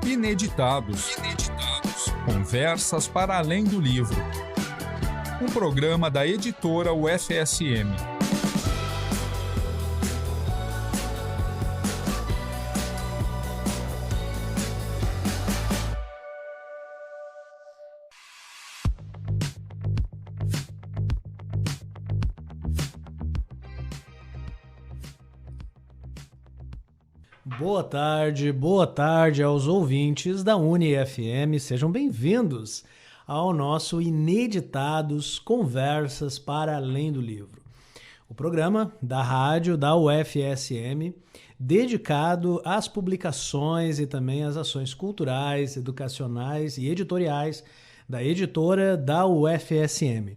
Ineditados. Conversas para além do livro. Um programa da editora UFSM. Boa tarde aos ouvintes da UniFM, sejam bem-vindos ao nosso Ineditados Conversas para Além do Livro, o programa da rádio da UFSM dedicado às publicações e também às ações culturais, educacionais e editoriais da editora da UFSM.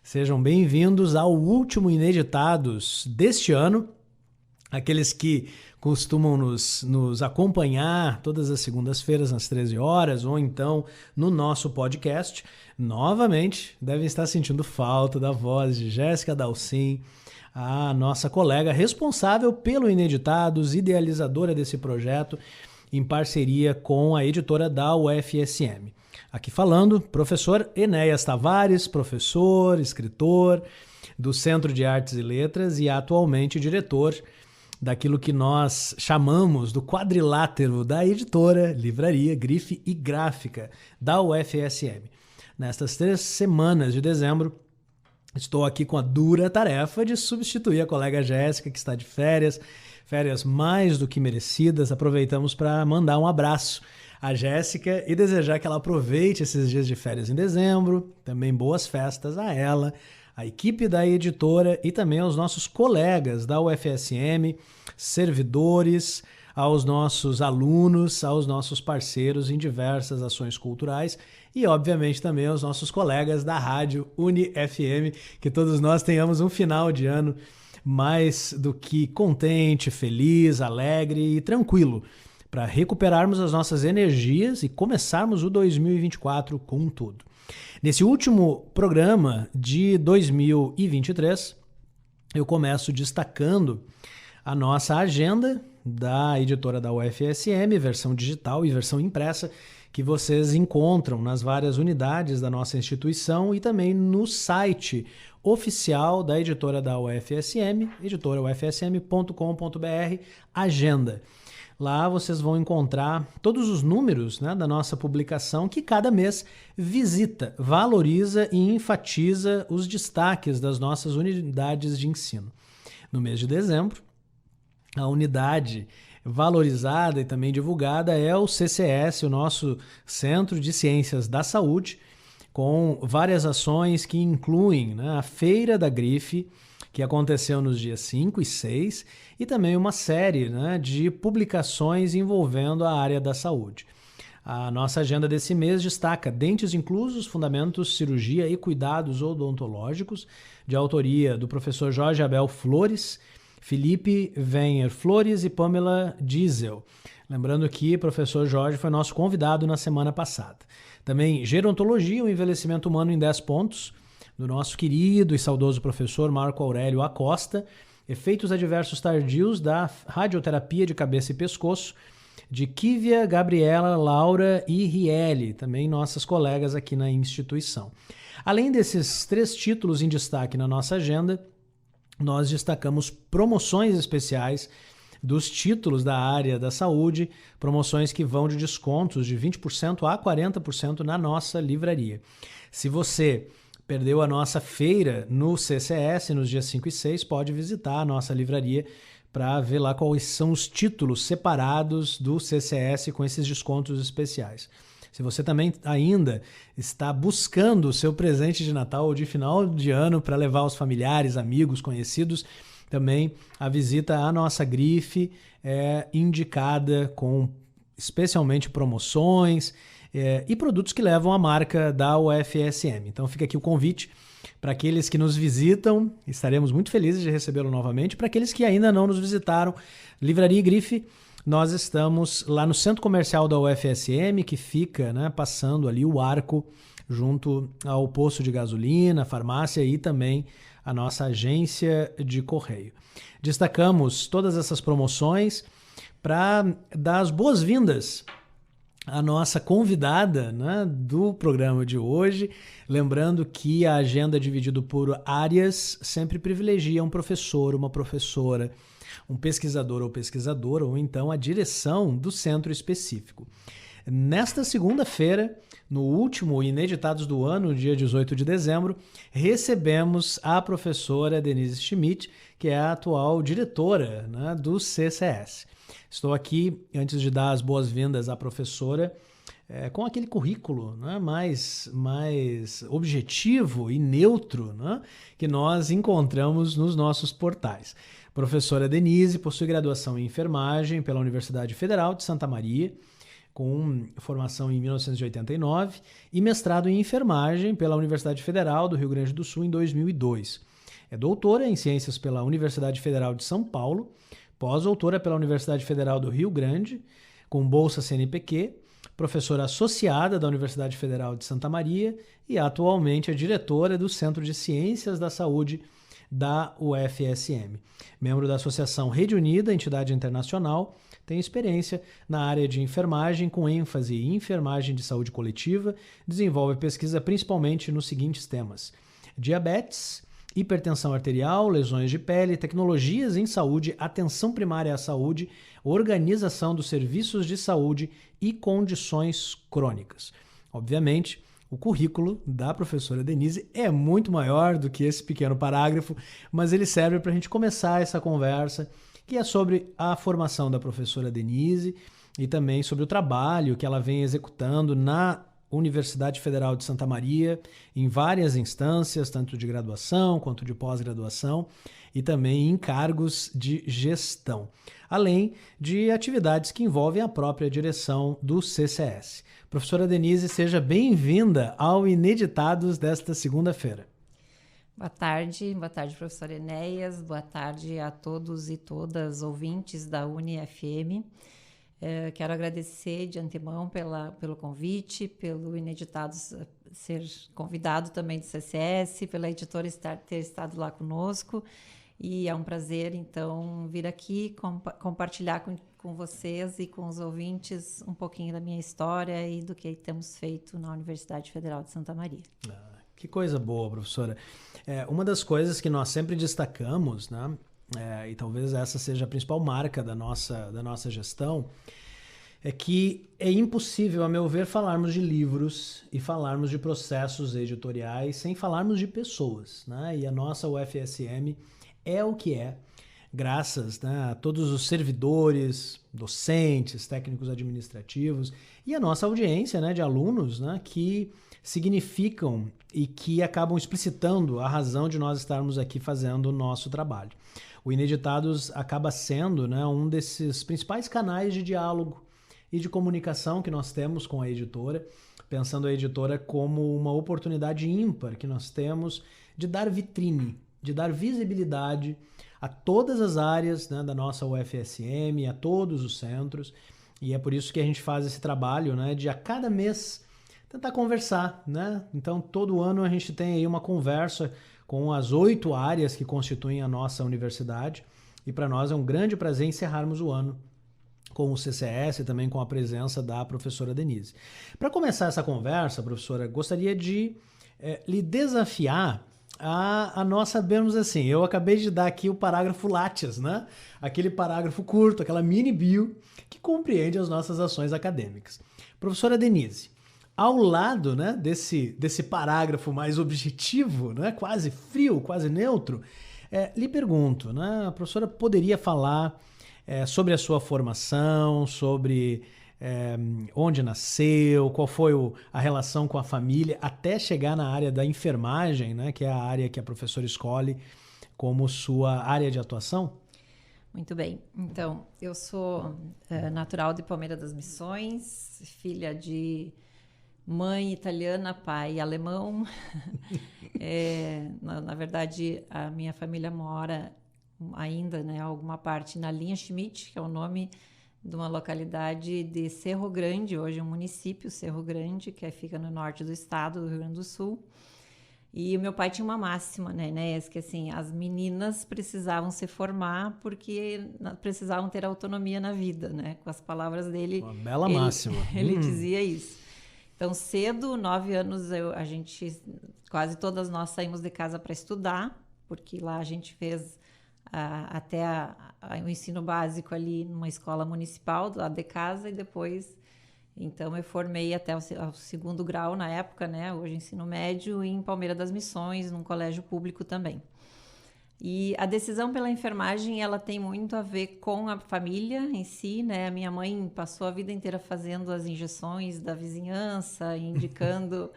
Sejam bem-vindos ao último Ineditados deste ano, aqueles que costumam nos acompanhar todas as segundas-feiras às 13 horas ou então no nosso podcast, novamente devem estar sentindo falta da voz de Jéssica Dalcin, a nossa colega responsável pelo Ineditados, idealizadora desse projeto em parceria com a editora da UFSM. Aqui falando, professor Enéas Tavares, professor, escritor do Centro de Artes e Letras e atualmente diretor daquilo que nós chamamos do quadrilátero da editora, livraria, grife e gráfica da UFSM. Nestas 3 semanas de dezembro, estou aqui com a dura tarefa de substituir a colega Jéssica, que está de férias mais do que merecidas. Aproveitamos para mandar um abraço à Jéssica e desejar que ela aproveite esses dias de férias em dezembro, também boas festas a ela, a equipe da editora e também aos nossos colegas da UFSM, servidores, aos nossos alunos, aos nossos parceiros em diversas ações culturais e, obviamente, também aos nossos colegas da rádio UniFM, que todos nós tenhamos um final de ano mais do que contente, feliz, alegre e tranquilo, para recuperarmos as nossas energias e começarmos o 2024 com tudo. Nesse último programa de 2023, eu começo destacando a nossa agenda da editora da UFSM, versão digital e versão impressa, que vocês encontram nas várias unidades da nossa instituição e também no site oficial da editora da UFSM, editoraufsm.com.br, agenda. Lá vocês vão encontrar todos os números, né, da nossa publicação que cada mês visita, valoriza e enfatiza os destaques das nossas unidades de ensino. No mês de dezembro, a unidade valorizada e também divulgada é o CCS, o nosso Centro de Ciências da Saúde, com várias ações que incluem, né, a Feira da Grife, que aconteceu nos dias 5 e 6, e também uma série, né, de publicações envolvendo a área da saúde. A nossa agenda desse mês destaca Dentes Inclusos, Fundamentos, Cirurgia e Cuidados Odontológicos, de autoria do professor Jorge Abel Flores, Felipe Venher Flores e Pamela Diesel. Lembrando que o professor Jorge foi nosso convidado na semana passada. Também Gerontologia, o Envelhecimento Humano em 10 pontos, do nosso querido e saudoso professor Marco Aurélio Acosta, Efeitos Adversos Tardios da Radioterapia de Cabeça e Pescoço, de Kívia, Gabriela, Laura e Riele, também nossas colegas aqui na instituição. Além desses 3 títulos em destaque na nossa agenda, nós destacamos promoções especiais dos títulos da área da saúde, promoções que vão de descontos de 20% a 40% na nossa livraria. Se você perdeu a nossa feira no CCS nos dias 5 e 6, pode visitar a nossa livraria para ver lá quais são os títulos separados do CCS com esses descontos especiais. Se você também ainda está buscando o seu presente de Natal ou de final de ano para levar aos familiares, amigos, conhecidos, também a visita à nossa grife é indicada com especialmente promoções e produtos que levam a marca da UFSM. Então fica aqui o convite para aqueles que nos visitam, estaremos muito felizes de recebê-lo novamente. Para aqueles que ainda não nos visitaram, Livraria e Grife, nós estamos lá no Centro Comercial da UFSM, que fica, né, passando ali o arco junto ao posto de gasolina, farmácia e também a nossa agência de correio. Destacamos todas essas promoções para dar as boas-vindas a nossa convidada, né, do programa de hoje. Lembrando que a agenda é dividida por áreas, sempre privilegia um professor, uma professora, um pesquisador ou pesquisadora, ou então a direção do centro específico. Nesta segunda-feira, no último Ineditados do ano, dia 18 de dezembro, recebemos a professora Denise Schmidt, que é a atual diretora, né, do CCS. Estou aqui, antes de dar as boas-vindas à professora, com aquele currículo, né, mais objetivo e neutro, né, que nós encontramos nos nossos portais. Professora Denise possui graduação em enfermagem pela Universidade Federal de Santa Maria, com formação em 1989, e mestrado em enfermagem pela Universidade Federal do Rio Grande do Sul em 2002. É doutora em ciências pela Universidade Federal de São Paulo, pós-doutora pela Universidade Federal do Rio Grande, com bolsa CNPq, professora associada da Universidade Federal de Santa Maria e atualmente é diretora do Centro de Ciências da Saúde da UFSM. Membro da Associação Rede Unida, entidade internacional, tem experiência na área de enfermagem, com ênfase em enfermagem de saúde coletiva, desenvolve pesquisa principalmente nos seguintes temas: diabetes, hipertensão arterial, lesões de pele, tecnologias em saúde, atenção primária à saúde, organização dos serviços de saúde e condições crônicas. Obviamente, o currículo da professora Denise é muito maior do que esse pequeno parágrafo, mas ele serve para a gente começar essa conversa, que é sobre a formação da professora Denise e também sobre o trabalho que ela vem executando na Universidade Federal de Santa Maria, em várias instâncias, tanto de graduação quanto de pós-graduação, e também em cargos de gestão, além de atividades que envolvem a própria direção do CCS. Professora Denise, seja bem-vinda ao Ineditados desta segunda-feira. Boa tarde, professor Enéas, boa tarde a todos e todas ouvintes da UniFM. Quero agradecer de antemão pelo convite, pelo Ineditados ser convidado também do CCS, pela editora ter estado lá conosco, e é um prazer, então, vir aqui compartilhar com vocês e com os ouvintes um pouquinho da minha história e do que temos feito na Universidade Federal de Santa Maria. Que coisa boa, professora. Uma das coisas que nós sempre destacamos, né, e talvez essa seja a principal marca da nossa gestão, é que é impossível, a meu ver, falarmos de livros e falarmos de processos editoriais sem falarmos de pessoas, né? E a nossa UFSM é o que é, graças, né, a todos os servidores, docentes, técnicos administrativos e a nossa audiência, né, de alunos, né, que significam e que acabam explicitando a razão de nós estarmos aqui fazendo o nosso trabalho. O Ineditados acaba sendo, né, um desses principais canais de diálogo e de comunicação que nós temos com a editora, pensando a editora como uma oportunidade ímpar que nós temos de dar vitrine, de dar visibilidade a todas as áreas, né, da nossa UFSM, a todos os centros, e é por isso que a gente faz esse trabalho, né, de a cada mês tentar conversar, né? Então, todo ano a gente tem aí uma conversa com as 8 áreas que constituem a nossa universidade, e para nós é um grande prazer encerrarmos o ano com o CCS e também com a presença da professora Denise. Para começar essa conversa, professora, gostaria de lhe desafiar a nós sabermos assim, eu acabei de dar aqui o parágrafo Lattes, né? Aquele parágrafo curto, aquela mini bio que compreende as nossas ações acadêmicas. Professora Denise, ao lado, né, desse parágrafo mais objetivo, né, quase frio, quase neutro, lhe pergunto, né, a professora poderia falar sobre a sua formação, sobre onde nasceu, qual foi a relação com a família, até chegar na área da enfermagem, né, que é a área que a professora escolhe como sua área de atuação? Muito bem. Então, eu sou natural de Palmeira das Missões, filha de mãe italiana, pai alemão. Na verdade, a minha família mora ainda, né, alguma parte na linha Schmidt, que é o nome de uma localidade de Cerro Grande, hoje é um município, Cerro Grande, que fica no norte do estado do Rio Grande do Sul. E o meu pai tinha uma máxima, né, Enéas, que assim, as meninas precisavam se formar porque precisavam ter autonomia na vida, né? Com as palavras dele. Uma bela máxima. Ele dizia isso. Então, cedo, 9 anos, a gente, quase todas nós saímos de casa para estudar, porque lá a gente fez até o ensino básico ali numa escola municipal, do lado de casa, e depois... Então, eu formei até o 2º grau na época, né? Hoje ensino médio, em Palmeira das Missões, num colégio público também. E a decisão pela enfermagem, ela tem muito a ver com a família em si, né? A minha mãe passou a vida inteira fazendo as injeções da vizinhança, indicando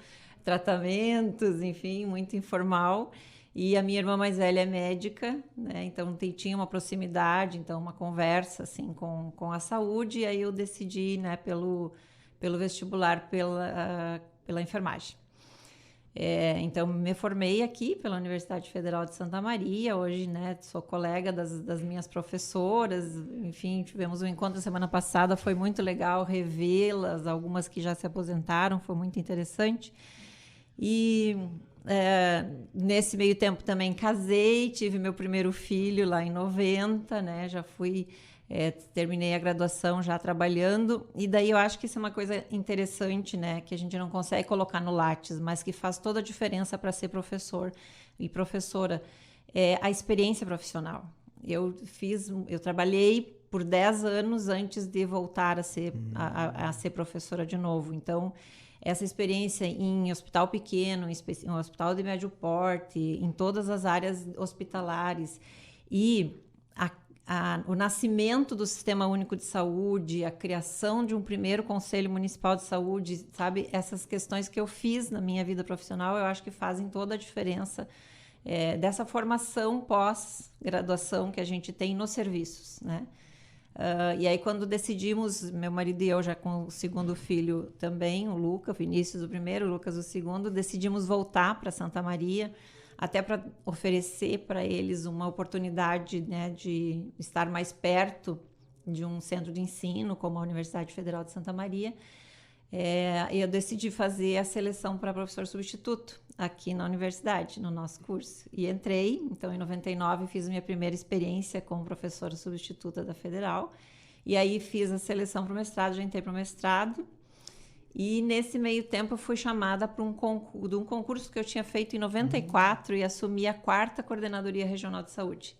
tratamentos, enfim, muito informal. E a minha irmã mais velha é médica, né? Então tinha uma proximidade, então uma conversa assim com a saúde. E aí eu decidi, né, pelo vestibular pela enfermagem. Então me formei aqui pela Universidade Federal de Santa Maria. Hoje, né, sou colega das minhas professoras. Enfim, tivemos um encontro semana passada, foi muito legal revê-las, algumas que já se aposentaram, foi muito interessante. E nesse meio tempo também casei, tive meu primeiro filho lá em 90, né? Já fui, terminei a graduação já trabalhando, e daí eu acho que isso é uma coisa interessante, né? Que a gente não consegue colocar no Lattes, mas que faz toda a diferença para ser professor e professora, a experiência profissional. Eu trabalhei por 10 anos antes de voltar a ser professora de novo, então... Essa experiência em hospital pequeno, em hospital de médio porte, em todas as áreas hospitalares, e o nascimento do Sistema Único de Saúde, a criação de um primeiro Conselho Municipal de Saúde, sabe? Essas questões que eu fiz na minha vida profissional, eu acho que fazem toda a diferença dessa formação pós-graduação que a gente tem nos serviços, né? E aí, quando decidimos, meu marido e eu, já com o 2º filho também, o Vinícius o primeiro, o Lucas o segundo, decidimos voltar para Santa Maria, até para oferecer para eles uma oportunidade, né, de estar mais perto de um centro de ensino, como a Universidade Federal de Santa Maria. E eu decidi fazer a seleção para professor substituto aqui na universidade, no nosso curso. E entrei, então em 99 fiz minha primeira experiência como professora substituta da Federal. E aí fiz a seleção para o mestrado, já entrei para o mestrado. E nesse meio tempo eu fui chamada para um concurso que eu tinha feito em 94 e assumi a 4ª Coordenadoria Regional de Saúde.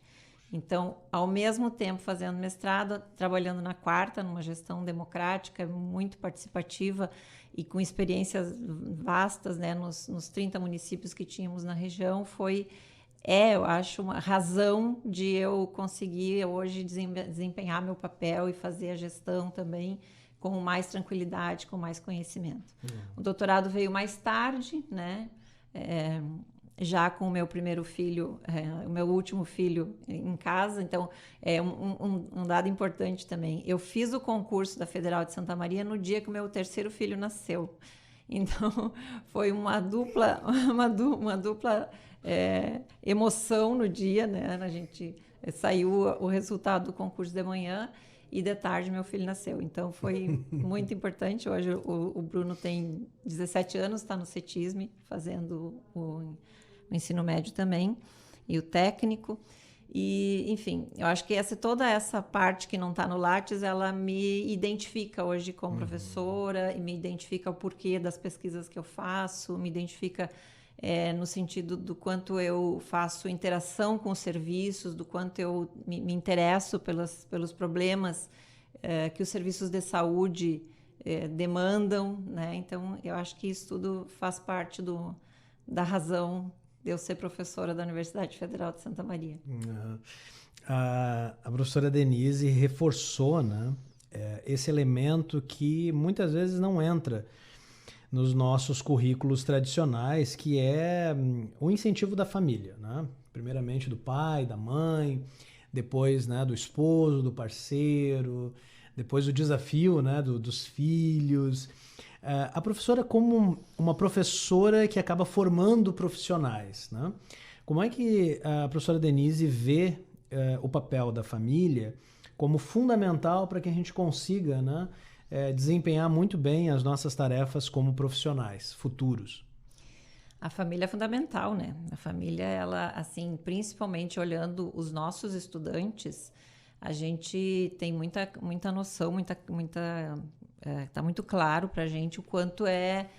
Então, ao mesmo tempo fazendo mestrado, trabalhando na 4ª, numa gestão democrática, muito participativa e com experiências vastas, né, nos 30 municípios que tínhamos na região, eu acho, uma razão de eu conseguir hoje desempenhar meu papel e fazer a gestão também com mais tranquilidade, com mais conhecimento. O doutorado veio mais tarde, né? Já com o meu primeiro filho, o meu último filho em casa. Então, um dado importante também. Eu fiz o concurso da Federal de Santa Maria no dia que o meu 3º filho nasceu. Então, foi uma dupla emoção no dia, né? A gente saiu o resultado do concurso de manhã e de tarde meu filho nasceu. Então, foi muito importante. Hoje o Bruno tem 17 anos, está no CETISM, fazendo o ensino médio também, e o técnico. E, enfim, eu acho que toda essa parte que não está no Lattes, ela me identifica hoje como professora, e me identifica o porquê das pesquisas que eu faço, me identifica no sentido do quanto eu faço interação com os serviços, do quanto eu me interesso pelos problemas que os serviços de saúde demandam, né? Então, eu acho que isso tudo faz parte da razão de eu ser professora da Universidade Federal de Santa Maria. A professora Denise reforçou, né, esse elemento que muitas vezes não entra nos nossos currículos tradicionais, que é o incentivo da família, né? Primeiramente do pai, da mãe, depois, né, do esposo, do parceiro, depois o desafio, né, dos filhos. A professora, como uma professora que acaba formando profissionais, né? Como é que a professora Denise vê o papel da família como fundamental para que a gente consiga, né, desempenhar muito bem as nossas tarefas como profissionais futuros? A família é fundamental, né? A família, ela, assim, principalmente olhando os nossos estudantes, a gente tem muita noção, tá muito claro para a gente o quanto é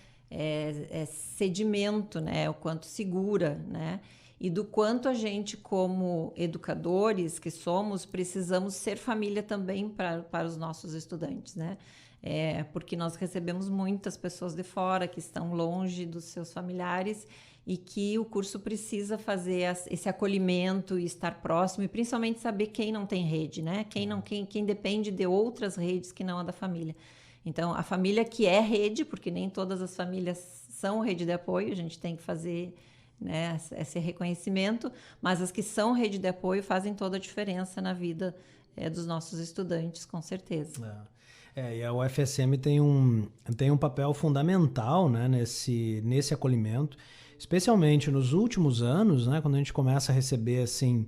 sedimento, né? O quanto segura, né? E do quanto a gente, como educadores que somos, precisamos ser família também para os nossos estudantes, né? Porque nós recebemos muitas pessoas de fora que estão longe dos seus familiares e que o curso precisa fazer esse acolhimento e estar próximo, e principalmente saber quem não tem rede, né? Quem depende de outras redes que não a da família. Então, a família que é rede, porque nem todas as famílias são rede de apoio, a gente tem que fazer, né, esse reconhecimento, mas as que são rede de apoio fazem toda a diferença na vida dos nossos estudantes, com certeza. E a UFSM tem um papel fundamental, né, nesse acolhimento, especialmente nos últimos anos, né, quando a gente começa a receber assim,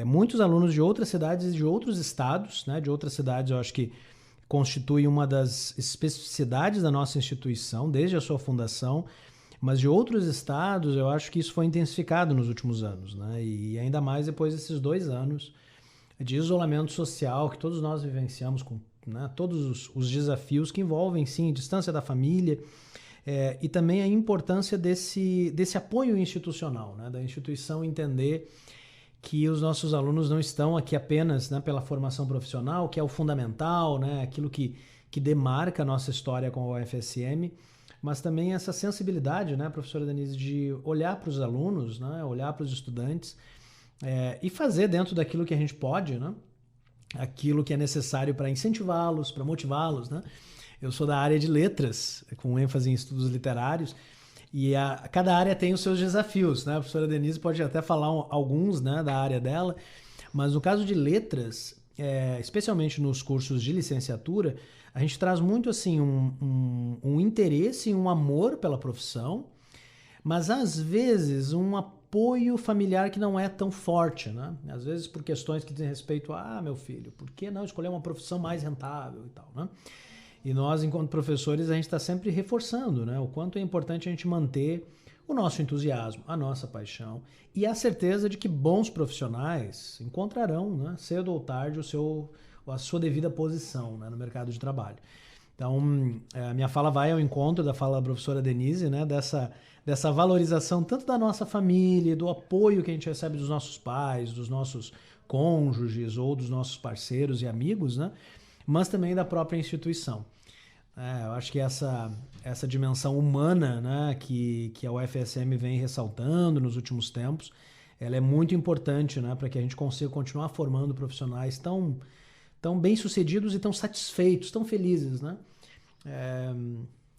muitos alunos de outras cidades e de outros estados, né, de outras cidades. Eu acho que constitui uma das especificidades da nossa instituição, desde a sua fundação, mas de outros estados, eu acho que isso foi intensificado nos últimos anos, né, e ainda mais depois desses 2 anos de isolamento social que todos nós vivenciamos com, né, todos os desafios que envolvem, sim, a distância da família, e também a importância desse apoio institucional, né, da instituição entender que os nossos alunos não estão aqui apenas, né, pela formação profissional, que é o fundamental, né, aquilo que demarca a nossa história com a UFSM, mas também essa sensibilidade, né, professora Denise, de olhar para os alunos, né, olhar para os estudantes, e fazer dentro daquilo que a gente pode, né, aquilo que é necessário para incentivá-los, para motivá-los, né? Eu sou da área de letras, com ênfase em estudos literários, e cada área tem os seus desafios, né? A professora Denise pode até falar alguns, né, da área dela, mas no caso de letras, especialmente nos cursos de licenciatura, a gente traz muito assim um interesse e um amor pela profissão, mas às vezes um apoio familiar que não é tão forte, né? Às vezes por questões que dizem respeito a, meu filho, por que não escolher uma profissão mais rentável e tal, né? E nós, enquanto professores, a gente está sempre reforçando, né, o quanto é importante a gente manter o nosso entusiasmo, a nossa paixão e a certeza de que bons profissionais encontrarão, né, cedo ou tarde a sua devida posição, né, no mercado de trabalho. Então, a minha fala vai ao encontro da fala da professora Denise, né, dessa valorização tanto da nossa família, do apoio que a gente recebe dos nossos pais, dos nossos cônjuges ou dos nossos parceiros e amigos, né, mas também da própria instituição. Eu acho que essa dimensão humana, né, que a UFSM vem ressaltando nos últimos tempos, ela é muito importante, né, para que a gente consiga continuar formando profissionais tão bem-sucedidos e tão satisfeitos, tão felizes, né?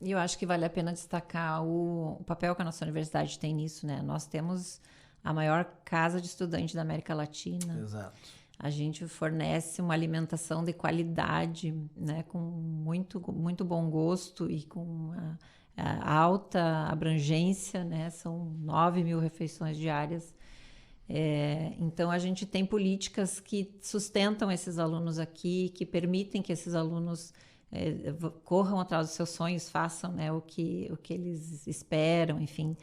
E eu acho que vale a pena destacar o papel que a nossa universidade tem nisso, né? Nós temos a maior casa de estudante da América Latina. Exato. A gente fornece uma alimentação de qualidade, né, com muito, muito bom gosto e com a alta abrangência, né, são 9.000 refeições diárias. Então, a gente tem políticas que sustentam esses alunos aqui, que permitem que esses alunos corram atrás dos seus sonhos, façam, né, o que eles esperam, enfim.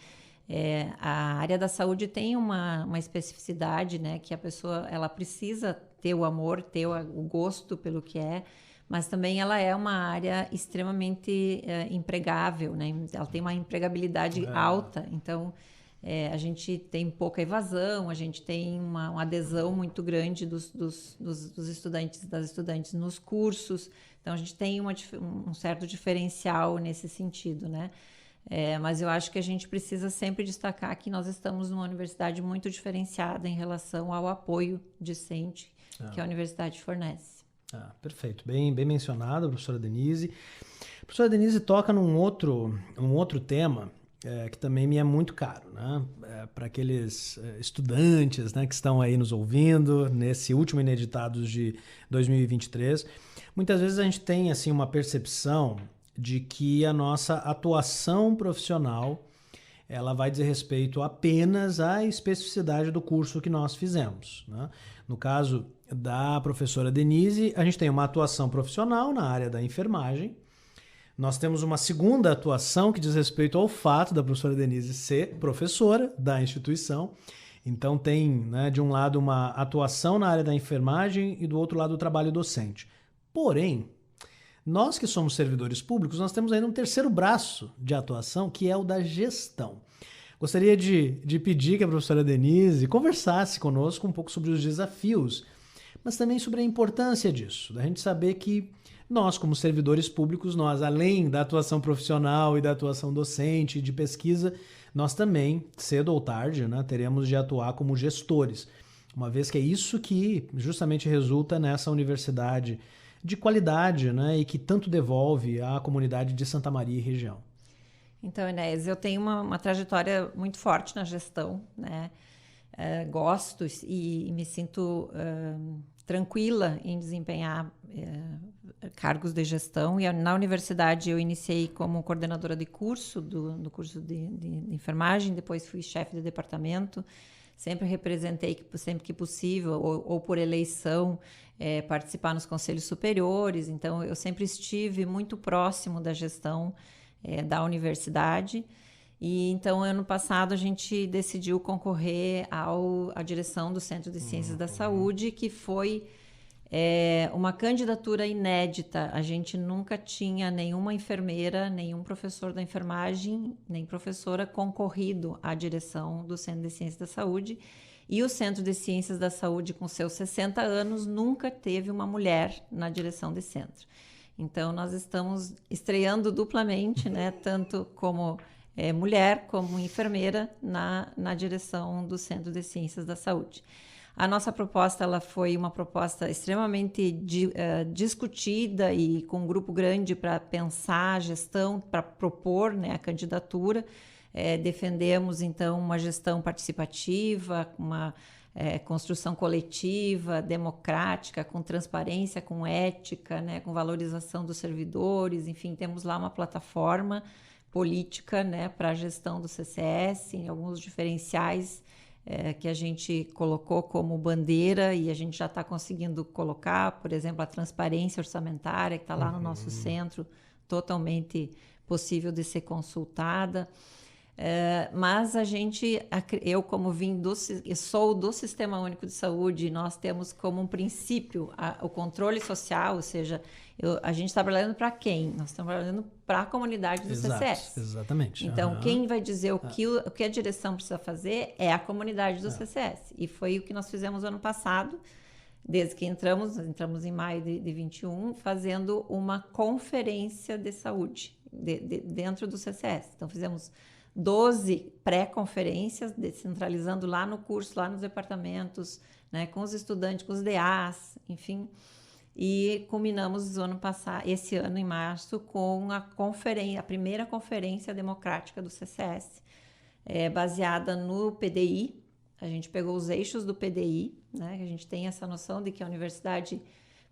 A área da saúde tem uma especificidade, né, que a pessoa ela precisa ter o amor, ter o gosto pelo que é, mas também ela é uma área extremamente empregável, né? Ela tem uma empregabilidade alta, então a gente tem pouca evasão, a gente tem uma adesão muito grande dos estudantes, das estudantes nos cursos, então a gente tem um certo diferencial nesse sentido, né? Mas eu acho que a gente precisa sempre destacar que nós estamos numa universidade muito diferenciada em relação ao apoio discente que a universidade fornece. Perfeito. Bem mencionado, professora Denise. A professora Denise toca num outro tema que também me é muito caro, né? Para aqueles estudantes, né, que estão aí nos ouvindo nesse último Ineditados de 2023. Muitas vezes a gente tem assim, uma percepção de que a nossa atuação profissional ela vai dizer respeito apenas à especificidade do curso que nós fizemos, né? No caso da professora Denise, a gente tem uma atuação profissional na área da enfermagem, Nós temos uma segunda atuação que diz respeito ao fato da professora Denise ser professora da instituição. Então tem, né, de um lado uma atuação na área da enfermagem e do outro lado o trabalho docente. Porém, nós que somos servidores públicos, nós temos ainda um terceiro braço de atuação, que é o da gestão. Gostaria de pedir que a professora Denise conversasse conosco um pouco sobre os desafios, mas também sobre a importância disso, da gente saber que nós, como servidores públicos, nós, além da atuação profissional e da atuação docente e de pesquisa, nós também, cedo ou tarde, né, teremos de atuar como gestores, uma vez que é isso que justamente resulta nessa universidade de qualidade, né, e que tanto devolve à comunidade de Santa Maria e região. Então, Enéas, eu tenho uma trajetória muito forte na gestão, né? Gosto e me sinto tranquila em desempenhar cargos de gestão. E na universidade eu iniciei como coordenadora de curso, do curso de enfermagem, depois fui chefe de departamento. Sempre representei, sempre que possível, ou por eleição, participar nos conselhos superiores. Então, eu sempre estive muito próximo da gestão da universidade. E então, ano passado, a gente decidiu concorrer à direção do Centro de Ciências da Saúde, que foi uma candidatura inédita. A gente nunca tinha nenhuma enfermeira, nenhum professor da enfermagem, nem professora concorrido à direção do Centro de Ciências da Saúde. E o Centro de Ciências da Saúde, com seus 60 anos, nunca teve uma mulher na direção desse centro. Então, nós estamos estreando duplamente, né, tanto como mulher, como enfermeira, na direção do Centro de Ciências da Saúde. A nossa proposta ela foi uma proposta extremamente discutida e com um grupo grande para pensar a gestão, para propor, né, a candidatura. Defendemos, então, uma gestão participativa, uma construção coletiva, democrática, com transparência, com ética, né, com valorização dos servidores. Enfim, temos lá uma plataforma política, né, para a gestão do CCS, em alguns diferenciais que a gente colocou como bandeira e a gente já está conseguindo colocar, por exemplo, a transparência orçamentária que está lá no nosso centro, totalmente possível de ser consultada. Mas eu como sou do Sistema Único de Saúde, nós temos como um princípio o controle social, ou seja, a gente está trabalhando para quem? Nós estamos trabalhando para a comunidade do CCS. Exatamente. Então, quem vai dizer o que a direção precisa fazer é a comunidade do CCS. E foi o que nós fizemos ano passado, desde que entramos em maio de 21, fazendo uma conferência de saúde dentro do CCS. Então, fizemos 12 pré-conferências, descentralizando lá no curso, lá nos departamentos, né, com os estudantes, com os DAs, enfim. E culminamos esse ano, em março, com a primeira conferência democrática do CCS, baseada no PDI. A gente pegou os eixos do PDI, né, que a gente tem essa noção de que a universidade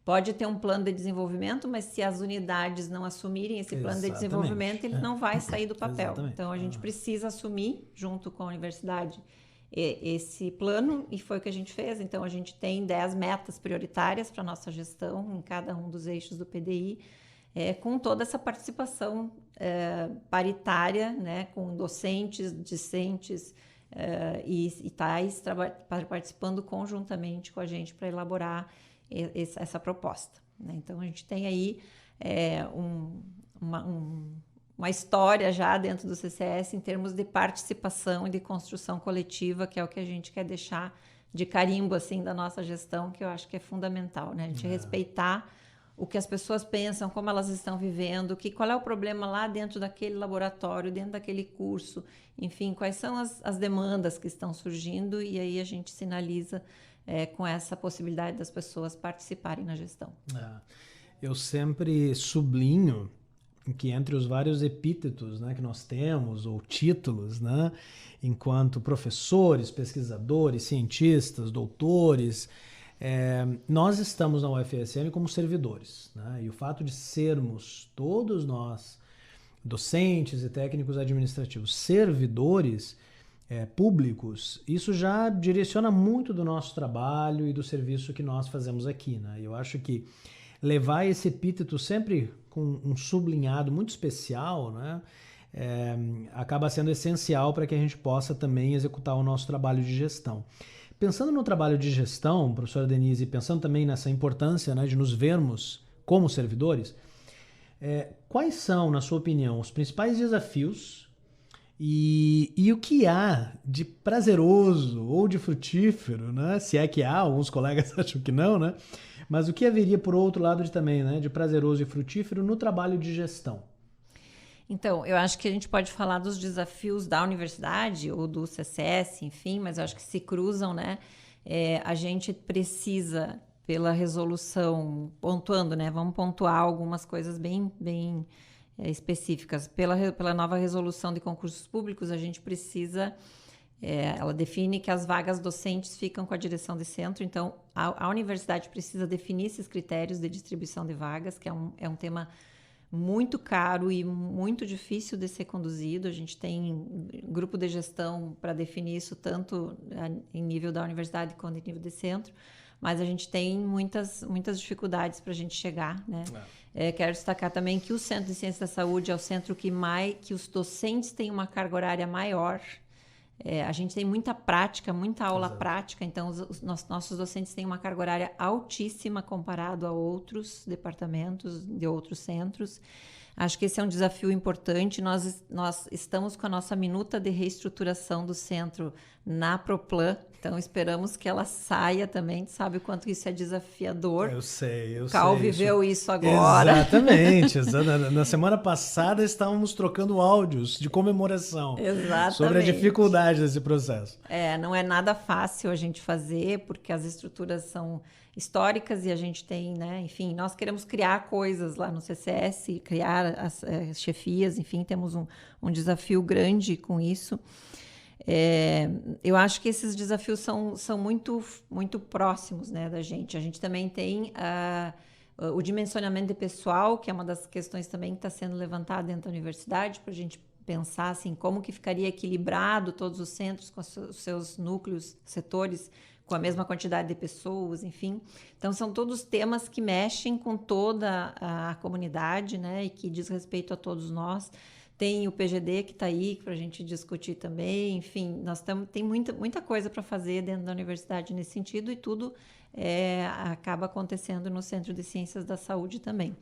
pode ter um plano de desenvolvimento, mas se as unidades não assumirem esse plano de desenvolvimento, ele não vai sair do papel. Exatamente. Então, a gente precisa assumir, junto com a universidade, esse plano, e foi o que a gente fez. Então, a gente tem 10 metas prioritárias para a nossa gestão, em cada um dos eixos do PDI, com toda essa participação paritária, né, com docentes, discentes e tais participando conjuntamente com a gente para elaborar essa proposta, né? Então, a gente tem aí uma história já dentro do CCS em termos de participação e de construção coletiva, que é o que a gente quer deixar de carimbo assim, da nossa gestão, que eu acho que é fundamental, né? A gente respeitar o que as pessoas pensam, como elas estão vivendo, qual é o problema lá dentro daquele laboratório, dentro daquele curso, enfim, quais são as demandas que estão surgindo, e aí a gente sinaliza com essa possibilidade das pessoas participarem na gestão. Eu sempre sublinho que entre os vários epítetos, né, que nós temos, ou títulos, né, enquanto professores, pesquisadores, cientistas, doutores, nós estamos na UFSM como servidores, né, e o fato de sermos todos nós, docentes e técnicos administrativos, servidores públicos, isso já direciona muito do nosso trabalho e do serviço que nós fazemos aqui, né? Eu acho que levar esse epíteto sempre com um sublinhado muito especial, né? Acaba sendo essencial para que a gente possa também executar o nosso trabalho de gestão. Pensando no trabalho de gestão, professora Denise, pensando também nessa importância, né, de nos vermos como servidores, quais são, na sua opinião, os principais desafios e o que há de prazeroso ou de frutífero, né? Se é que há, alguns colegas acham que não, né? Mas o que haveria por outro lado também, né, de prazeroso e frutífero no trabalho de gestão? Então, eu acho que a gente pode falar dos desafios da universidade ou do CCS, enfim, mas eu acho que se cruzam, né? A gente precisa, pela resolução, pontuando, né? Vamos pontuar algumas coisas bem específicas. Pela nova resolução de concursos públicos, a gente precisa... ela define que as vagas docentes ficam com a direção de centro, então a universidade precisa definir esses critérios de distribuição de vagas, que é um tema muito caro e muito difícil de ser conduzido. A gente tem grupo de gestão para definir isso tanto em nível da universidade quanto em nível de centro, mas a gente tem muitas dificuldades para a gente chegar, né? Quero destacar também que o Centro de Ciências da Saúde é o centro que os docentes têm uma carga horária maior. A gente tem muita prática, muita aula prática, então os nossos docentes têm uma carga horária altíssima comparado a outros departamentos de outros centros. Acho que esse é um desafio importante. Nós estamos com a nossa minuta de reestruturação do centro na Proplan, então esperamos que ela saia também. Sabe o quanto isso é desafiador? Eu sei. Cal viveu isso agora. Exatamente. Na semana passada estávamos trocando áudios de comemoração. Exatamente. Sobre a dificuldade desse processo. Não é nada fácil a gente fazer, porque as estruturas são históricas e a gente tem, né? Enfim, nós queremos criar coisas lá no CCS, criar as chefias, enfim, temos um desafio grande com isso. Eu acho que esses desafios são muito, muito próximos, né, da gente. A gente também tem o dimensionamento de pessoal, que é uma das questões também que está sendo levantada dentro da universidade, para a gente pensar assim, como que ficaria equilibrado todos os centros com os seus núcleos, setores, com a mesma quantidade de pessoas, enfim. Então, são todos temas que mexem com toda a comunidade, né, e que diz respeito a todos nós. Tem o PGD que está aí para a gente discutir também. Enfim, tem muita coisa para fazer dentro da universidade nesse sentido, e tudo acaba acontecendo no Centro de Ciências da Saúde também.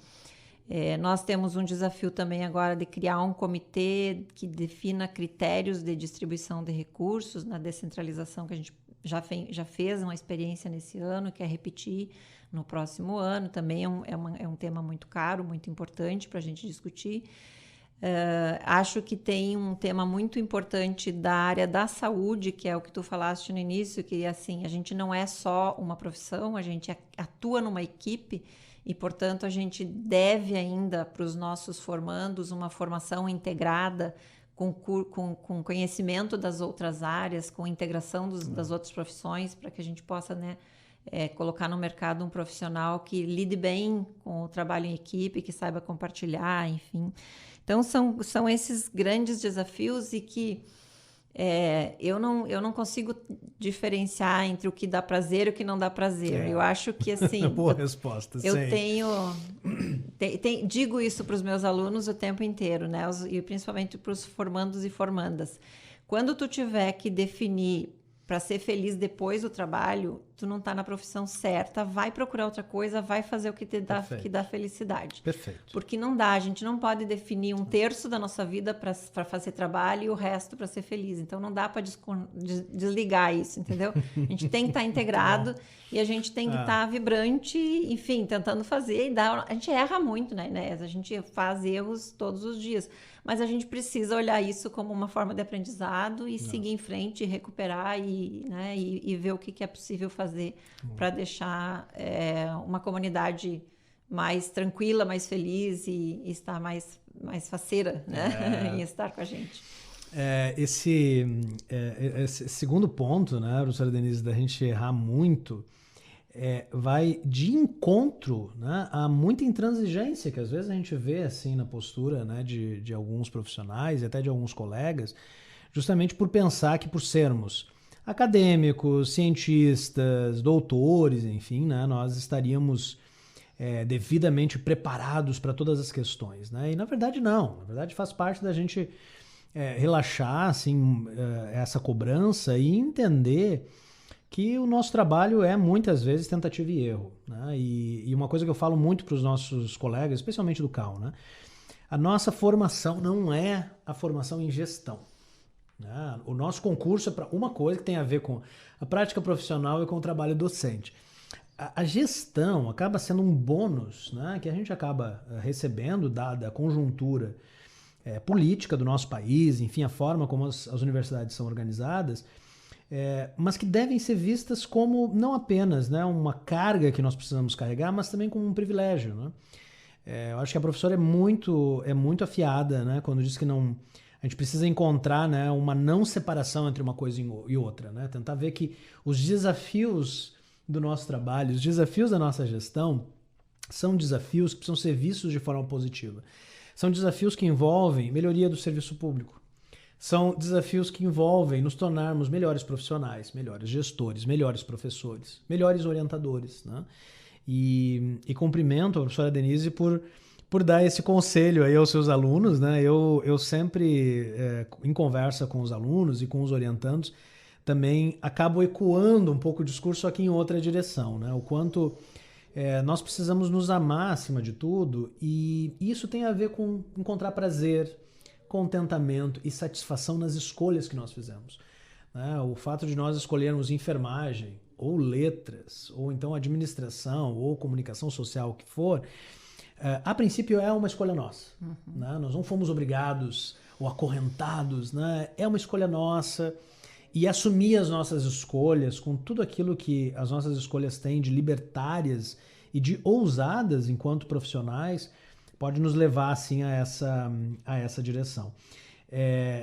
Nós temos um desafio também agora de criar um comitê que defina critérios de distribuição de recursos na descentralização, que a gente já fez uma experiência nesse ano, quer repetir no próximo ano. Também é um tema muito caro, muito importante para a gente discutir. Acho que tem um tema muito importante da área da saúde, que é o que tu falaste no início, que assim, a gente não é só uma profissão, a gente atua numa equipe e, portanto, a gente deve ainda para os nossos formandos uma formação integrada com conhecimento das outras áreas, com integração das outras profissões, para que a gente possa, né, colocar no mercado um profissional que lide bem com o trabalho em equipe, que saiba compartilhar, enfim. Então, são esses grandes desafios e que eu não consigo diferenciar entre o que dá prazer e o que não dá prazer. Eu acho que, assim... Boa resposta, eu digo isso para os meus alunos o tempo inteiro, né? E principalmente para os formandos e formandas. Quando tu tiver que definir para ser feliz depois do trabalho, tu não está na profissão certa, vai procurar outra coisa, vai fazer o que que dá felicidade. Perfeito. Porque não dá, a gente não pode definir um terço da nossa vida para fazer trabalho e o resto para ser feliz. Então não dá para desligar isso, entendeu? A gente tem que estar integrado e a gente tem que estar vibrante, enfim, tentando fazer. A gente erra muito, né, Inés? A gente faz erros todos os dias. Mas a gente precisa olhar isso como uma forma de aprendizado e seguir em frente, recuperar e ver o que é possível fazer para deixar uma comunidade mais tranquila, mais feliz e estar mais faceira, né? em estar com a gente. Esse segundo ponto, né, professora Denise, da gente errar muito, vai de encontro, né, a muita intransigência que às vezes a gente vê assim na postura, né, de alguns profissionais e até de alguns colegas, justamente por pensar que, por sermos acadêmicos, cientistas, doutores, enfim, né, nós estaríamos devidamente preparados para todas as questões, né? E na verdade não, na verdade faz parte da gente relaxar assim, essa cobrança e entender que o nosso trabalho é muitas vezes tentativa e erro, né? E uma coisa que eu falo muito para os nossos colegas, especialmente do CAL, né? A nossa formação não é a formação em gestão, né? O nosso concurso é para uma coisa que tem a ver com a prática profissional e com o trabalho docente. A gestão acaba sendo um bônus, né, que a gente acaba recebendo, dada a conjuntura política do nosso país, enfim, a forma como as universidades são organizadas, mas que devem ser vistas como não apenas, né, uma carga que nós precisamos carregar, mas também como um privilégio, né? Eu acho que a professora é muito afiada, né, quando diz que não, a gente precisa encontrar, né, uma não separação entre uma coisa e outra, né? Tentar ver que os desafios do nosso trabalho, os desafios da nossa gestão são desafios que precisam ser vistos de forma positiva. São desafios que envolvem melhoria do serviço público. São desafios que envolvem nos tornarmos melhores profissionais, melhores gestores, melhores professores, melhores orientadores, né? E cumprimento a professora Denise por dar esse conselho aí aos seus alunos, né? Eu sempre, em conversa com os alunos e com os orientandos, também acabo ecoando um pouco o discurso aqui em outra direção, né? O quanto nós precisamos nos amar acima de tudo, e isso tem a ver com encontrar prazer, contentamento e satisfação nas escolhas que nós fizemos, né? O fato de nós escolhermos enfermagem, ou letras, ou então administração, ou comunicação social, o que for, a princípio é uma escolha nossa, né? Nós não fomos obrigados ou acorrentados, né? É uma escolha nossa. E assumir as nossas escolhas, com tudo aquilo que as nossas escolhas têm de libertárias e de ousadas enquanto profissionais, pode nos levar assim a essa direção.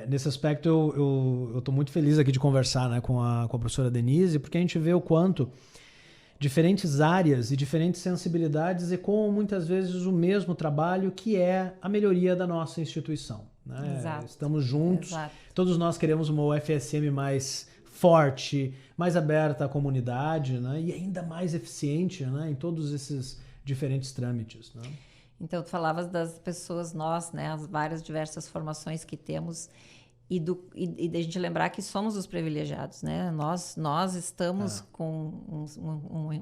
Nesse aspecto, eu estou muito feliz aqui de conversar, né, com a professora Denise, porque a gente vê o quanto diferentes áreas e diferentes sensibilidades ecoam muitas vezes o mesmo trabalho, que é a melhoria da nossa instituição, né? Exato. Estamos juntos, Exato. Todos nós queremos uma UFSM mais forte, mais aberta à comunidade, né? E ainda mais eficiente, né, em todos esses diferentes trâmites, né? Então, tu falavas das pessoas, nós, né, as várias diversas formações que temos, e da gente lembrar que somos os privilegiados, né? Nós estamos com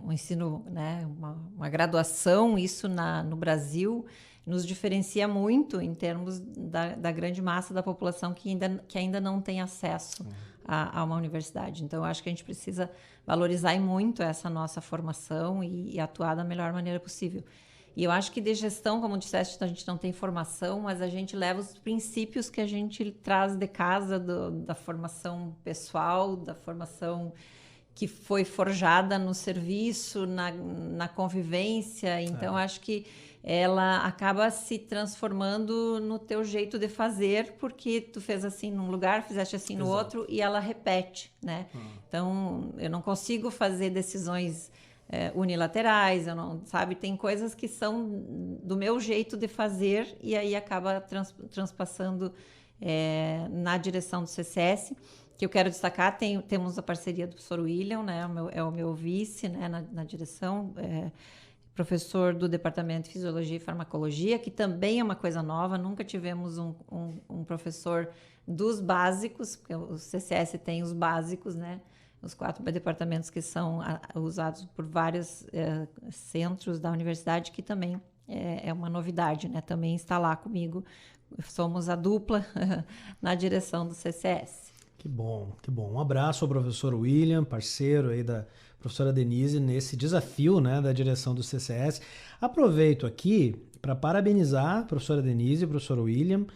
um ensino, né, uma graduação, isso no Brasil nos diferencia muito em termos da grande massa da população que ainda não tem acesso a uma universidade. Então, eu acho que a gente precisa valorizar muito essa nossa formação e atuar da melhor maneira possível. E eu acho que de gestão, como disseste, a gente não tem formação, mas a gente leva os princípios que a gente traz de casa, da formação pessoal, da formação que foi forjada no serviço, na convivência. Então, acho que ela acaba se transformando no teu jeito de fazer, porque tu fez assim num lugar, fizeste assim no outro, e ela repete, né? Então, eu não consigo fazer decisões unilaterais, eu não, sabe? Tem coisas que são do meu jeito de fazer, e aí acaba transpassando na direção do CCS, que eu quero destacar. Temos a parceria do professor William, né? É o meu vice, né, na direção, professor do Departamento de Fisiologia e Farmacologia, que também é uma coisa nova. Nunca tivemos um professor dos básicos, porque o CCS tem os básicos, né? Os 4 departamentos que são usados por vários centros da universidade, que também é uma novidade, né? Também está lá comigo. Somos a dupla na direção do CCS. Que bom, que bom. Um abraço ao professor William, parceiro aí da professora Denise, nesse desafio, né, da direção do CCS. Aproveito aqui para parabenizar a professora Denise e o professor William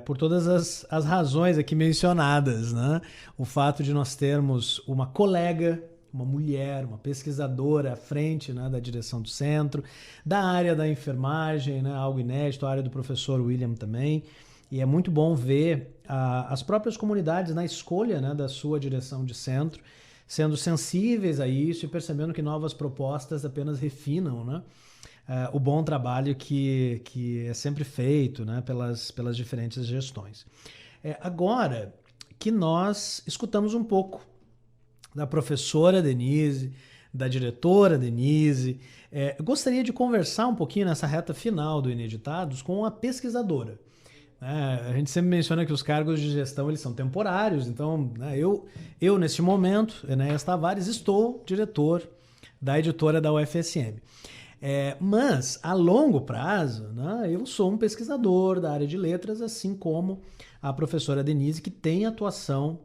por todas as razões aqui mencionadas, né? O fato de nós termos uma colega, uma mulher, uma pesquisadora à frente, né, da direção do centro, da área da enfermagem, né, algo inédito, a área do professor William também. E é muito bom ver as próprias comunidades na escolha, né, da sua direção de centro, sendo sensíveis a isso e percebendo que novas propostas apenas refinam, né, o bom trabalho que é sempre feito, né, pelas diferentes gestões. Agora que nós escutamos um pouco da professora Denise, da diretora Denise. Eu gostaria de conversar um pouquinho nessa reta final do Ineditados com a pesquisadora. A gente sempre menciona que os cargos de gestão eles são temporários, então eu neste momento, Enéas Tavares, estou diretor da editora da UFSM. Mas, a longo prazo, né, eu sou um pesquisador da área de letras, assim como a professora Denise, que tem atuação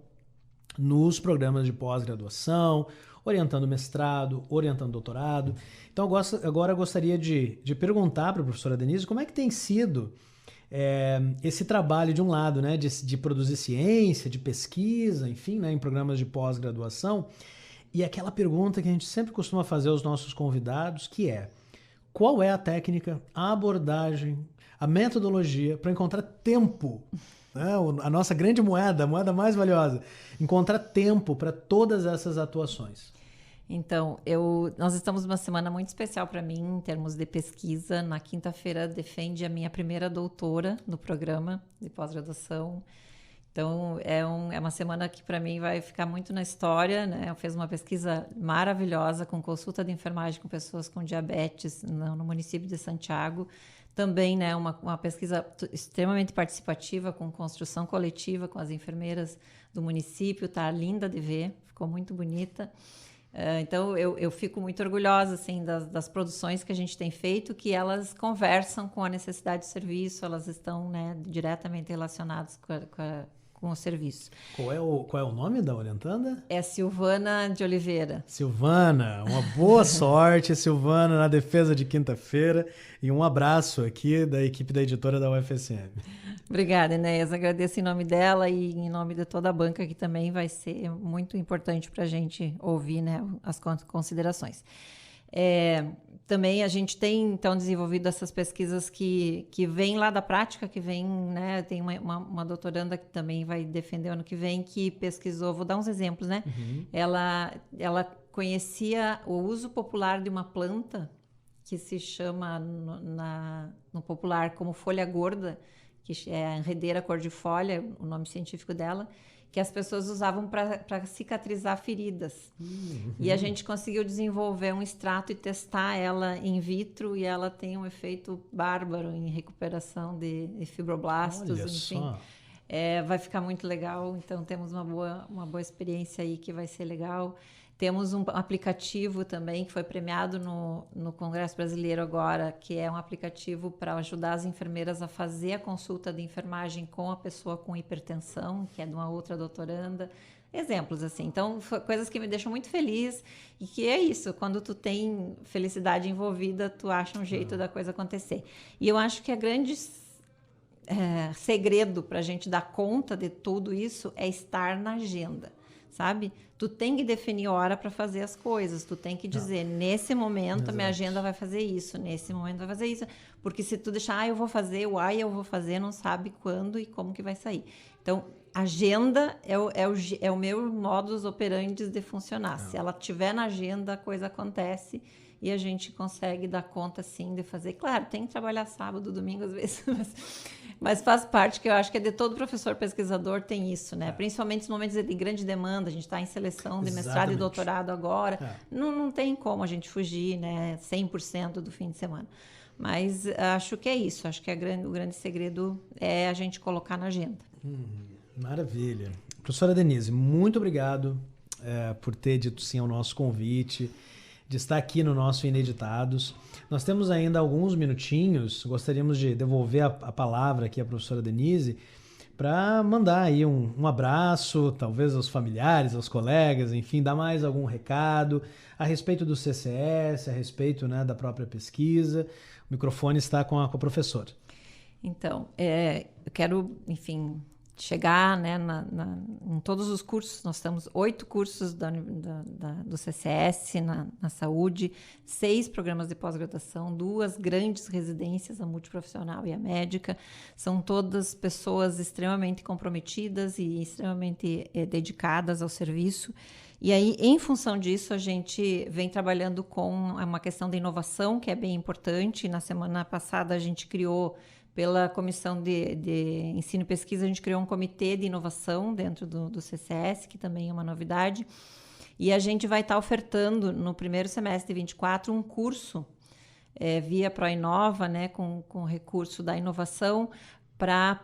nos programas de pós-graduação, orientando mestrado, orientando doutorado. Então, agora eu gostaria de perguntar para a professora Denise como é que tem sido esse trabalho, de um lado, né, de produzir ciência, de pesquisa, enfim, né, em programas de pós-graduação, e aquela pergunta que a gente sempre costuma fazer aos nossos convidados, que é: qual é a técnica, a abordagem, a metodologia para encontrar tempo, né? A nossa grande moeda, a moeda mais valiosa, encontrar tempo para todas essas atuações? Então, nós estamos numa semana muito especial para mim em termos de pesquisa. Na quinta-feira defende a minha primeira doutora no programa de pós-graduação. Então, é uma semana que para mim vai ficar muito na história, né? Eu fiz uma pesquisa maravilhosa com consulta de enfermagem com pessoas com diabetes no município de Santiago. Também, né, uma pesquisa extremamente participativa, com construção coletiva com as enfermeiras do município. Tá linda de ver, ficou muito bonita. Então, eu fico muito orgulhosa assim, das produções que a gente tem feito, que elas conversam com a necessidade de serviço, elas estão, né, diretamente relacionadas com o serviço. Qual é o nome da orientanda? É Silvana de Oliveira. Silvana, uma boa sorte, Silvana, na defesa de quinta-feira, e um abraço aqui da equipe da editora da UFSM. Obrigada, Enéas. Agradeço em nome dela e em nome de toda a banca, que também vai ser muito importante para a gente ouvir, né, as considerações. Também a gente tem, então, desenvolvido essas pesquisas que vêm lá da prática, que vem, né, tem uma doutoranda que também vai defender ano que vem, que pesquisou, vou dar uns exemplos, né? Uhum. Ela conhecia o uso popular de uma planta que se chama no popular como folha gorda, que é a enredeira cordifolia, o nome científico dela, que as pessoas usavam para cicatrizar feridas. Uhum. E a gente conseguiu desenvolver um extrato e testar ela in vitro, e ela tem um efeito bárbaro em recuperação de fibroblastos. Olha enfim. Só. Vai ficar muito legal, então temos uma boa experiência aí que vai ser legal. Temos um aplicativo também que foi premiado no Congresso Brasileiro agora, que é um aplicativo para ajudar as enfermeiras a fazer a consulta de enfermagem com a pessoa com hipertensão, que é de uma outra doutoranda. Exemplos, assim. Então, coisas que me deixam muito feliz, e que é isso, quando tu tem felicidade envolvida, tu acha um jeito da coisa acontecer. E eu acho que a grande segredo para a gente dar conta de tudo isso é estar na agenda. Sabe? Tu tem que definir hora para fazer as coisas, tu tem que dizer, nesse momento a minha agenda vai fazer isso, nesse momento vai fazer isso, porque se tu deixar, eu vou fazer, eu vou fazer, não sabe quando e como que vai sair. Então, agenda é o meu modus operandi de funcionar. Se ela tiver na agenda, a coisa acontece e a gente consegue dar conta, sim, de fazer. Claro, tem que trabalhar sábado, domingo, às vezes, mas faz parte, que eu acho que é de todo professor pesquisador tem isso, né? Principalmente nos momentos de grande demanda, a gente está em seleção de mestrado e doutorado agora, não tem como a gente fugir, né, 100% do fim de semana. Mas acho que é isso, acho que o grande segredo é a gente colocar na agenda. Maravilha. Professora Denise, muito obrigado por ter dito sim ao nosso convite, de estar aqui no nosso Ineditados. Nós temos ainda alguns minutinhos, gostaríamos de devolver a palavra aqui à professora Denise para mandar aí um abraço, talvez aos familiares, aos colegas, enfim, dar mais algum recado a respeito do CCS, a respeito, né, da própria pesquisa. O microfone está com a professora. Então, eu quero, enfim, chegar, né, em todos os cursos. Nós temos 8 cursos do CCS na saúde, 6 programas de pós-graduação, 2 grandes residências, a multiprofissional e a médica. São todas pessoas extremamente comprometidas e extremamente dedicadas ao serviço. E aí, em função disso, a gente vem trabalhando com uma questão de inovação, que é bem importante. Na semana passada, a gente criou, pela Comissão de Ensino e Pesquisa, a gente criou um comitê de inovação dentro do CCS, que também é uma novidade. E a gente vai estar ofertando no primeiro semestre de 24 um curso via ProInova, né, com recurso da inovação para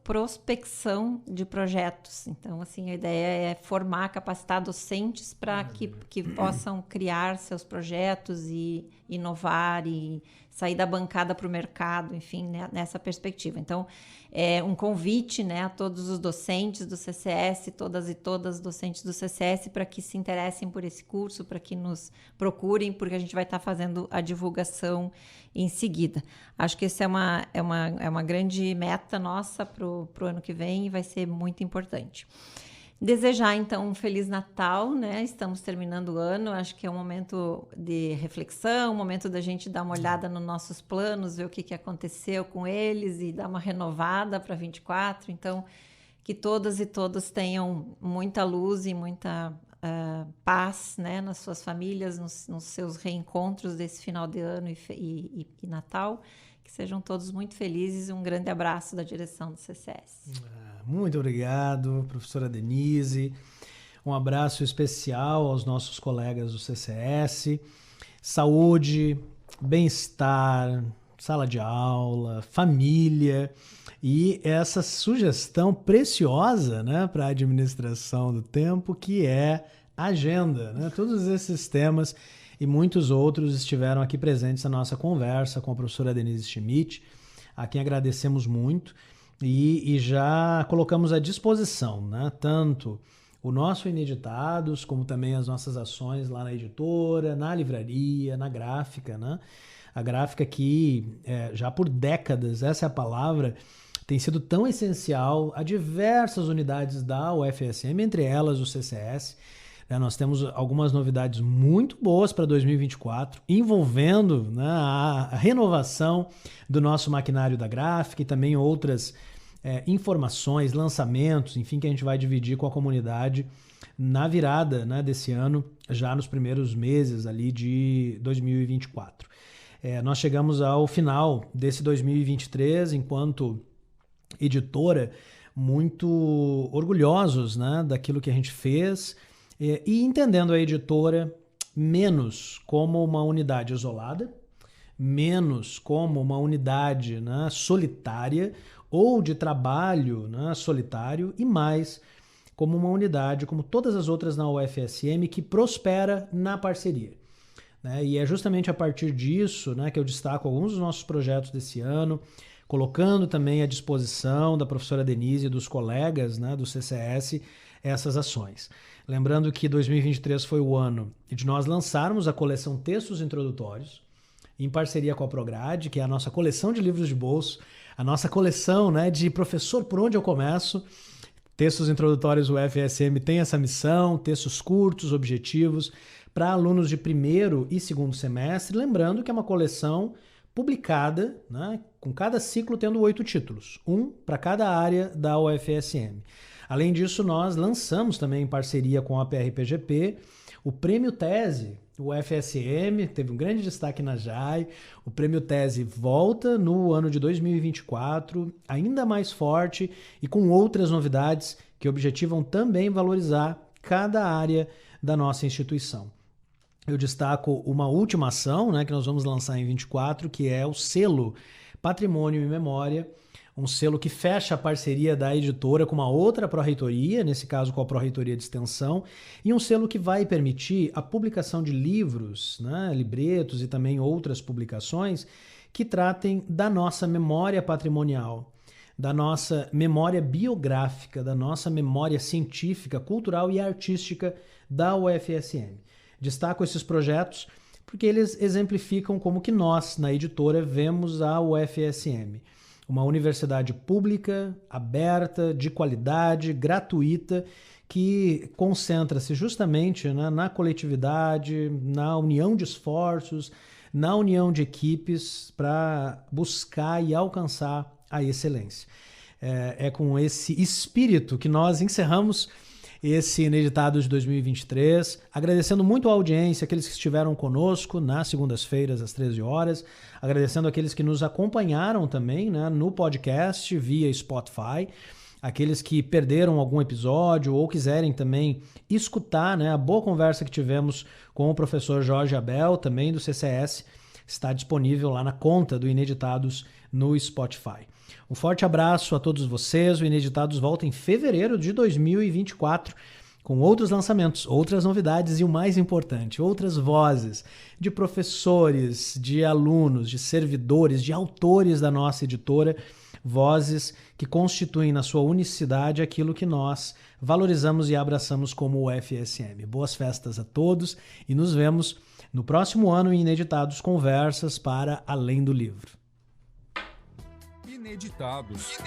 prospecção de projetos. Então, assim, a ideia é formar, capacitar docentes para que possam criar seus projetos e inovar e sair da bancada para o mercado, enfim, né, nessa perspectiva. Então, é um convite, né, a todos os docentes do CCS, todas e todas docentes do CCS, para que se interessem por esse curso, para que nos procurem, porque a gente vai estar fazendo a divulgação em seguida. Acho que essa é uma grande meta nossa para o ano que vem e vai ser muito importante. Desejar, então, um Feliz Natal, né? Estamos terminando o ano, acho que é um momento de reflexão, um momento da gente dar uma olhada nos nossos planos, ver o que aconteceu com eles e dar uma renovada para 24. Então, que todas e todos tenham muita luz e muita paz, né? Nas suas famílias, nos seus reencontros desse final de ano e Natal. Que sejam todos muito felizes e um grande abraço da direção do CCS. Muito obrigado, professora Denise. Um abraço especial aos nossos colegas do CCS. Saúde, bem-estar, sala de aula, família e essa sugestão preciosa, né, para a administração do tempo, que é agenda, né? Todos esses temas e muitos outros estiveram aqui presentes na nossa conversa com a professora Denise Schmidt, a quem agradecemos muito e já colocamos à disposição, né, tanto o nosso Ineditados, como também as nossas ações lá na editora, na livraria, na gráfica, né? A gráfica que já por décadas, essa é a palavra, tem sido tão essencial a diversas unidades da UFSM, entre elas o CCS. Nós temos algumas novidades muito boas para 2024, envolvendo, né, a renovação do nosso maquinário da gráfica e também outras informações, lançamentos, enfim, que a gente vai dividir com a comunidade na virada, né, desse ano, já nos primeiros meses ali de 2024. Nós chegamos ao final desse 2023, enquanto editora, muito orgulhosos, né, daquilo que a gente fez, e entendendo a editora menos como uma unidade isolada, menos como uma unidade, né, solitária ou de trabalho, né, solitário, e mais como uma unidade, como todas as outras na UFSM, que prospera na parceria. Né? E é justamente a partir disso, né, que eu destaco alguns dos nossos projetos desse ano, colocando também à disposição da professora Denise e dos colegas, né, do CCS essas ações. Lembrando que 2023 foi o ano de nós lançarmos a coleção Textos Introdutórios, em parceria com a Prograde, que é a nossa coleção de livros de bolso, a nossa coleção, né, de Professor, por onde eu começo? Textos Introdutórios UFSM tem essa missão, textos curtos, objetivos, para alunos de primeiro e segundo semestre, lembrando que é uma coleção publicada, né, com cada ciclo tendo 8 títulos, um para cada área da UFSM. Além disso, nós lançamos também em parceria com a PRPGP o Prêmio Tese. O UFSM teve um grande destaque na JAI. O Prêmio Tese volta no ano de 2024, ainda mais forte e com outras novidades que objetivam também valorizar cada área da nossa instituição. Eu destaco uma última ação, né, que nós vamos lançar em 24, que é o selo Patrimônio e Memória, um selo que fecha a parceria da editora com uma outra pró-reitoria, nesse caso com a pró-reitoria de extensão, e um selo que vai permitir a publicação de livros, né, libretos e também outras publicações que tratem da nossa memória patrimonial, da nossa memória biográfica, da nossa memória científica, cultural e artística da UFSM. Destaco esses projetos porque eles exemplificam como que nós, na editora, vemos a UFSM. Uma universidade pública, aberta, de qualidade, gratuita, que concentra-se justamente, né, na coletividade, na união de esforços, na união de equipes para buscar e alcançar a excelência. É com esse espírito que nós encerramos esse Ineditados de 2023, agradecendo muito a audiência, aqueles que estiveram conosco nas segundas-feiras às 13 horas, agradecendo aqueles que nos acompanharam também, né, no podcast via Spotify, aqueles que perderam algum episódio ou quiserem também escutar, né, a boa conversa que tivemos com o professor Jorge Abel, também do CCS, está disponível lá na conta do Ineditados no Spotify. Um forte abraço a todos vocês. O Ineditados volta em fevereiro de 2024 com outros lançamentos, outras novidades e o mais importante, outras vozes de professores, de alunos, de servidores, de autores da nossa editora, vozes que constituem na sua unicidade aquilo que nós valorizamos e abraçamos como o FSM. Boas festas a todos e nos vemos no próximo ano em Ineditados Conversas para Além do Livro. Ineditados.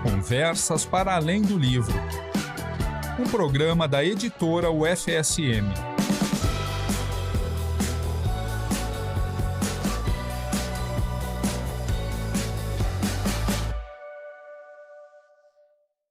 Conversas para Além do Livro. Um programa da editora UFSM.